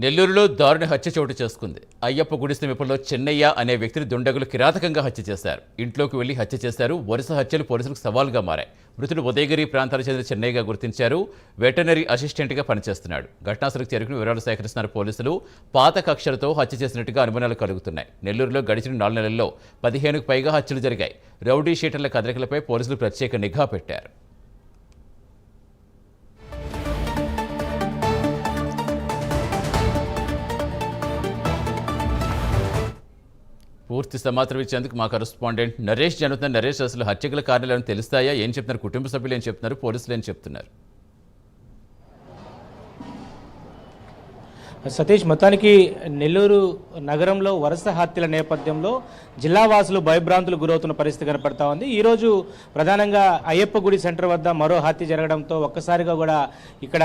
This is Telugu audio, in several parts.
నెల్లూరులో దారుణ హత్య చోటు చేసుకుంది. అయ్యప్ప గుడి సమీపంలో చెన్నయ్య అనే వ్యక్తిని దుండగులు కిరాతకంగా హత్య చేశారు. ఇంట్లోకి వెళ్లి హత్య చేశారు. వరుస హత్యలు పోలీసులకు సవాల్గా మారాయి. మృతుడు ఉదయగిరి ప్రాంతాలకు చెందిన చెన్నయ్యగా గుర్తించారు. వెటర్నరీ అసిస్టెంట్గా పనిచేస్తున్నాడు. ఘటనాస్థలికి చేరుకుని వివరాలు సేకరిస్తున్న పోలీసులు పాత కక్షలతో హత్య చేసినట్టుగా అనుమానాలు కలుగుతున్నాయి. నెల్లూరులో గడిచిన 4 నెలల్లో 15కు పైగా హత్యలు జరిగాయి. రౌడీ షీటర్ల కదలికలపై పోలీసులు ప్రత్యేక నిఘా పెట్టారు. పూర్తి సమాచారం ఇచ్చేందుకు మా కరెస్పాండెంట్ నరేష్ జరుగుతున్న. నరేష్, అసలు హత్యల కారణాలను తెలుస్తాయా? ఏం చెప్తున్నారు? కుటుంబ సభ్యులు ఏం చెప్తున్నారు? పోలీసులు ఏం చెప్తున్నారు? సతీష్, మొత్తానికి నెల్లూరు నగరంలో వరుస హత్యల నేపథ్యంలో జిల్లావాసులు భయభ్రాంతులు గురవుతున్న పరిస్థితి కనపడతా ఉంది. ఈరోజు ప్రధానంగా అయ్యప్ప గుడి సెంటర్ వద్ద మరో హత్య జరగడంతో ఒక్కసారిగా కూడా ఇక్కడ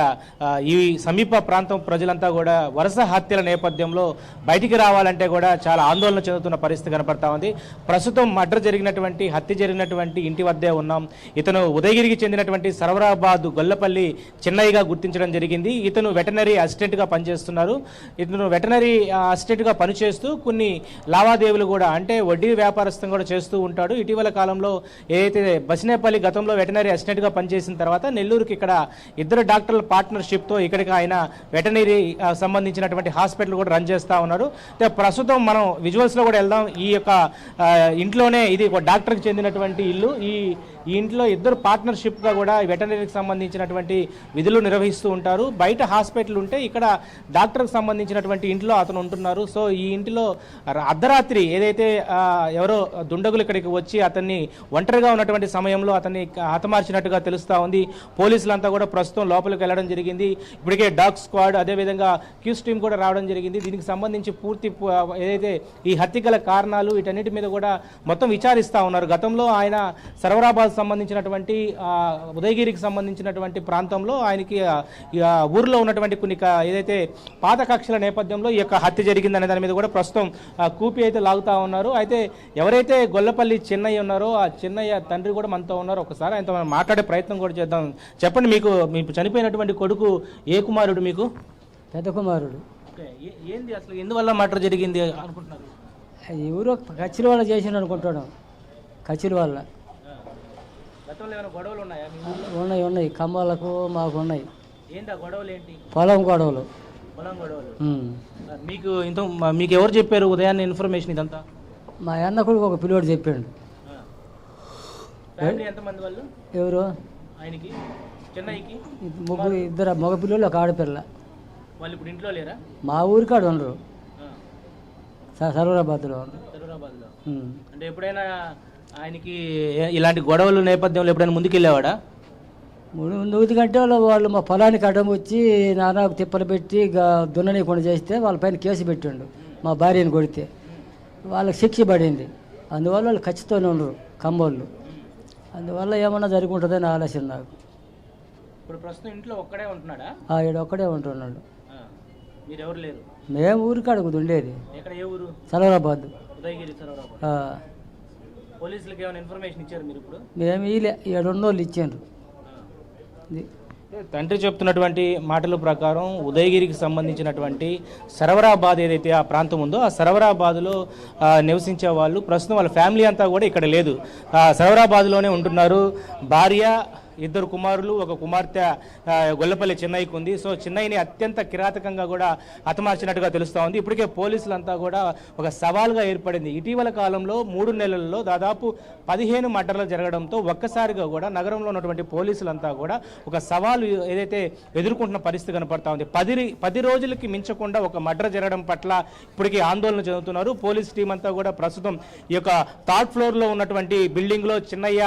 ఈ సమీప ప్రాంతం ప్రజలంతా కూడా వరుస హత్యల నేపథ్యంలో బయటికి రావాలంటే కూడా చాలా ఆందోళన చెందుతున్న పరిస్థితి కనపడతా ఉంది. ప్రస్తుతం హత్య జరిగినటువంటి ఇంటి వద్దే ఉన్నాం. ఇతను ఉదయగిరికి చెందినటువంటి సర్వరాబాద్ గొల్లపల్లి చెన్నైగా గుర్తించడం జరిగింది. ఇతను వెటనరీ అసిస్టెంట్గా పనిచేస్తున్నారు. ఇతను వెటనరీ అసిస్టెంట్గా పనిచేస్తూ కొన్ని లావాదేవీలు కూడా, అంటే వడ్డీ వ్యాపారస్థం కూడా చేస్తూ ఉంటాడు. ఇటీవల కాలంలో ఏదైతే బసినేపల్లి గతంలో వెటనరీ అసిస్టెంట్గా పనిచేసిన తర్వాత నెల్లూరుకి ఇక్కడ 2 డాక్టర్ల పార్ట్నర్షిప్తో ఇక్కడికి ఆయన వెటనరీ సంబంధించినటువంటి హాస్పిటల్ కూడా రన్ చేస్తూ ఉన్నారు. ప్రస్తుతం మనం విజువల్స్లో కూడా వెళ్దాం. ఈ యొక్క ఇంట్లోనే, ఇది ఒక డాక్టర్కి చెందినటువంటి ఇల్లు. ఈ ఇంట్లో 2 పార్ట్నర్షిప్గా కూడా వెటనరీకి సంబంధించినటువంటి విధులు నిర్వహిస్తూ ఉంటారు. బయట హాస్పిటల్ ఉంటే ఇక్కడ డాక్టర్కి సంబంధించినటువంటి ఇంట్లో అతను ఉంటున్నారు. సో ఈ ఇంటిలో అర్ధరాత్రి ఏదైతే ఎవరో దుండగులు ఇక్కడికి వచ్చి అతన్ని ఒంటరిగా ఉన్నటువంటి సమయంలో అతన్ని హతమార్చినట్టుగా తెలుస్తూ ఉంది. పోలీసులంతా కూడా ప్రస్తుతం లోపలికి వెళ్ళడం జరిగింది. ఇప్పటికే డాగ్ స్క్వాడ్, అదేవిధంగా క్యూస్ టీమ్ కూడా రావడం జరిగింది. దీనికి సంబంధించి పూర్తి ఏదైతే ఈ హత్యగల కారణాలు వీటన్నిటి మీద కూడా మొత్తం విచారిస్తూ ఉన్నారు. గతంలో ఆయన సర్వరాబాద్ సంబంధించినటువంటి ఉదయగిరికి సంబంధించినటువంటి ప్రాంతంలో ఆయనకి ఊర్లో ఉన్నటువంటి కొన్ని ఏదైతే పాత కక్షల నేపథ్యంలో ఈ యొక్క హత్య జరిగిందనే దాని మీద కూడా ప్రస్తుతం కూపి అయితే లాగుతా ఉన్నారు. అయితే ఎవరైతే గొల్లపల్లి చెన్నయ్య ఉన్నారో ఆ చెన్నయ్య తండ్రి కూడా మనతో ఉన్నారు. ఒకసారి ఆయనతో మనం మాట్లాడే ప్రయత్నం కూడా చేద్దాం. చెప్పండి, మీకు చనిపోయినటువంటి కొడుకు ఏ కుమారుడు? మీకు పెద్ద కుమారుడు. ఏంది అసలు ఎందువల్ల మర్డర్ జరిగింది అనుకుంటున్నారు? ఎవరో కచ్చిల వల్ల చేసిండు అనుకుంటాడు. కచ్చిల వల్ల గొడవలు ఉన్నాయా? ఉన్నాయి. కమ్మాలకు మాకు ఉన్నాయి. ఏంటి ఆ గొడవలు? ఏంటి? పొలం గొడవలు. మీకు ఎవరు చెప్పారు ఉదయాన్నే ఇన్ఫర్మేషన్ ఇదంతా? మా అన్న కొడుకు ఒక పిల్లోడు చెప్పాడు. ఎంతమంది వాళ్ళు? ఎవరు? ఆయనకి చెన్నైకి 2 మగ పిల్లలు, ఒక ఆడపిల్ల. వాళ్ళు ఇప్పుడు ఇంట్లో లేరా? మా ఊరికాడ ఉండరు, సర్వరాబాద్లో. అంటే ఎప్పుడైనా ఆయనకి ఇలాంటి గొడవలు నేపథ్యంలో ఎప్పుడైనా ముందుకెళ్ళేవాడా? ముందు కంటే వాళ్ళు మా పొలానికి అడ్డం వచ్చి నానాకు తిప్పలు పెట్టి దున్ననీయకుండా చేస్తే వాళ్ళపైన కేసు పెట్టిండు. మా భార్యను కొడితే వాళ్ళకి శిక్ష పడింది. అందువల్ల వాళ్ళు ఖచ్చితంగా ఉండరు కమ్మోళ్ళు. అందువల్ల ఏమన్నా జరిగి ఉంటుందని ఆలోచన నాకు. ఇప్పుడు ప్రస్తుతం ఇంట్లో ఒక్కడే ఉంటున్నాడా? ఈడ ఒక్కడే ఉంటున్నాడు. మీరు ఎవరు లేరు? మేము ఊరికాడ ఉండేది. ఎక్కడ? ఏ ఊరు? సర్వరాబాద్. ఉదయగిరి సర్వరాబాద్. పోలీసులకు ఏమైనా ఇన్ఫర్మేషన్ ఇచ్చారు మీరు? ఇప్పుడు మేము ఈలే 7 రోజులు ఇచ్చారు. తండ్రి చెప్తున్నటువంటి మాటల ప్రకారం ఉదయగిరికి సంబంధించినటువంటి సర్వరాబాద్ ఏదైతే ఆ ప్రాంతం ఉందో ఆ సర్వరాబాద్లో నివసించే వాళ్ళు ప్రస్తుతం వాళ్ళ ఫ్యామిలీ అంతా కూడా ఇక్కడ లేదు, సర్వరాబాద్లోనే ఉంటున్నారు. భార్య, 2 కుమారులు, ఒక కుమార్తె గొల్లపల్లి చెన్నైకి ఉంది. సో చెన్నైని అత్యంత కిరాతకంగా కూడా హతమార్చినట్టుగా తెలుస్తూ ఉంది. ఇప్పటికే పోలీసులంతా కూడా ఒక సవాల్గా ఏర్పడింది. ఇటీవల కాలంలో 3 నెలల్లో దాదాపు 15 మర్డర్లు జరగడంతో ఒక్కసారిగా కూడా నగరంలో ఉన్నటువంటి పోలీసులంతా కూడా ఒక సవాలు ఏదైతే ఎదుర్కొంటున్న పరిస్థితి కనపడతా ఉంది. 10 రోజులకి మించకుండా ఒక మర్డర్ జరగడం పట్ల ఇప్పటికీ ఆందోళన చెందుతున్నారు. పోలీస్ టీం అంతా కూడా ప్రస్తుతం ఈ యొక్క 3rd ఫ్లోర్లో ఉన్నటువంటి బిల్డింగ్లో చెన్నయ్య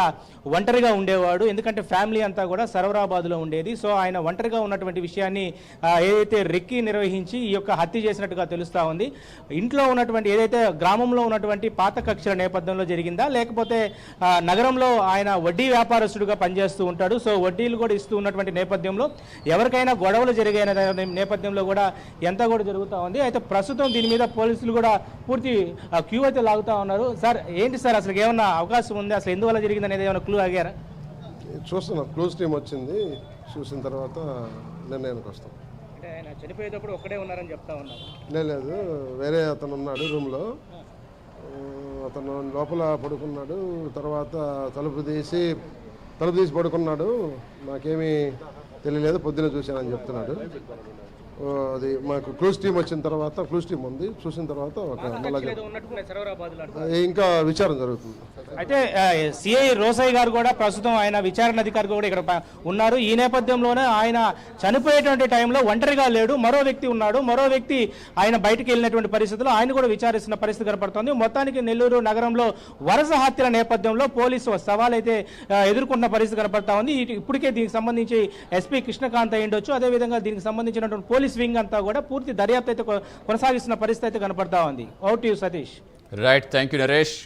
ఒంటరిగా ఉండేవాడు. ఎందుకంటే ఫ్యామిలీ అంతా కూడా సర్వరాబాద్లో ఉండేది. సో ఆయన ఒంటరిగా ఉన్నటువంటి విషయాన్ని ఏదైతే రెక్కి నిర్వహించి ఈ యొక్క హత్య చేసినట్టుగా తెలుస్తూ ఉంది. ఇంట్లో ఉన్నటువంటి ఏదైతే గ్రామంలో ఉన్నటువంటి పాత కక్షల నేపథ్యంలో జరిగిందా, లేకపోతే నగరంలో ఆయన వడ్డీ వ్యాపారస్తుడిగా పనిచేస్తూ ఉంటాడు. సో వడ్డీలు కూడా ఇస్తూ ఉన్నటువంటి నేపథ్యంలో ఎవరికైనా గొడవలు జరిగిన నేపథ్యంలో కూడా ఎంత కూడా జరుగుతూ ఉంది. అయితే ప్రస్తుతం దీని మీద పోలీసులు కూడా పూర్తి క్యూ అయితే లాగుతూ ఉన్నారు. సార్, ఏంటి సార్ అసలు ఏమన్నా అవకాశం ఉంది? అసలు ఎందువల్ల జరిగింది అనేది ఏమైనా క్లూ ఆగారా? చూస్తున్నాం, క్లోజ్ టీం వచ్చింది, చూసిన తర్వాత నిర్ణయానికి వస్తాం. అంటే ఆయన చనిపోయేటప్పుడు ఒక్కడే ఉన్నారని చెప్తా ఉన్నారు. లేదు, వేరే అతను ఉన్నాడు రూమ్లో. అతను లోపల పడుకున్నాడు. తర్వాత తలుపు తీసి పడుకున్నాడు. నాకేమీ తెలియలేదు, పొద్దున చూశానని చెప్తున్నాడు. అది మాకు క్లూస్ టీం వచ్చిన తర్వాత, క్లూస్ టీం ఉంది, చూసిన తర్వాత ఇంకా విచారణ జరుగుతుంది. అయితే సిఐ రోసయ్య గారు కూడా ప్రస్తుతం ఆయన విచారణ అధికారి కూడా ఇక్కడ ఉన్నారు. ఈ నేపథ్యంలోనే ఆయన చనిపోయేటువంటి టైంలో ఒంటరిగా లేడు, మరో వ్యక్తి ఉన్నాడు. మరో వ్యక్తి ఆయన బయటికి వెళ్ళినటువంటి పరిస్థితుల్లో ఆయన కూడా విచారిస్తున్న పరిస్థితి కనపడుతోంది. మొత్తానికి నెల్లూరు నగరంలో వరుస హత్యల నేపథ్యంలో పోలీసు సవాల్ అయితే ఎదుర్కొన్న పరిస్థితి కనపడతా ఉంది. ఇప్పటికే దీనికి సంబంధించి ఎస్పీ కృష్ణకాంత్ అయి ఉండొచ్చు, అదేవిధంగా దీనికి సంబంధించినటువంటి పోలీస్ వింగ్ అంతా కూడా పూర్తి దర్యాప్తు అయితే కొనసాగిస్తున్న పరిస్థితి అయితే కనపడతా ఉంది. Over to you Satish. Right, thank you Naresh.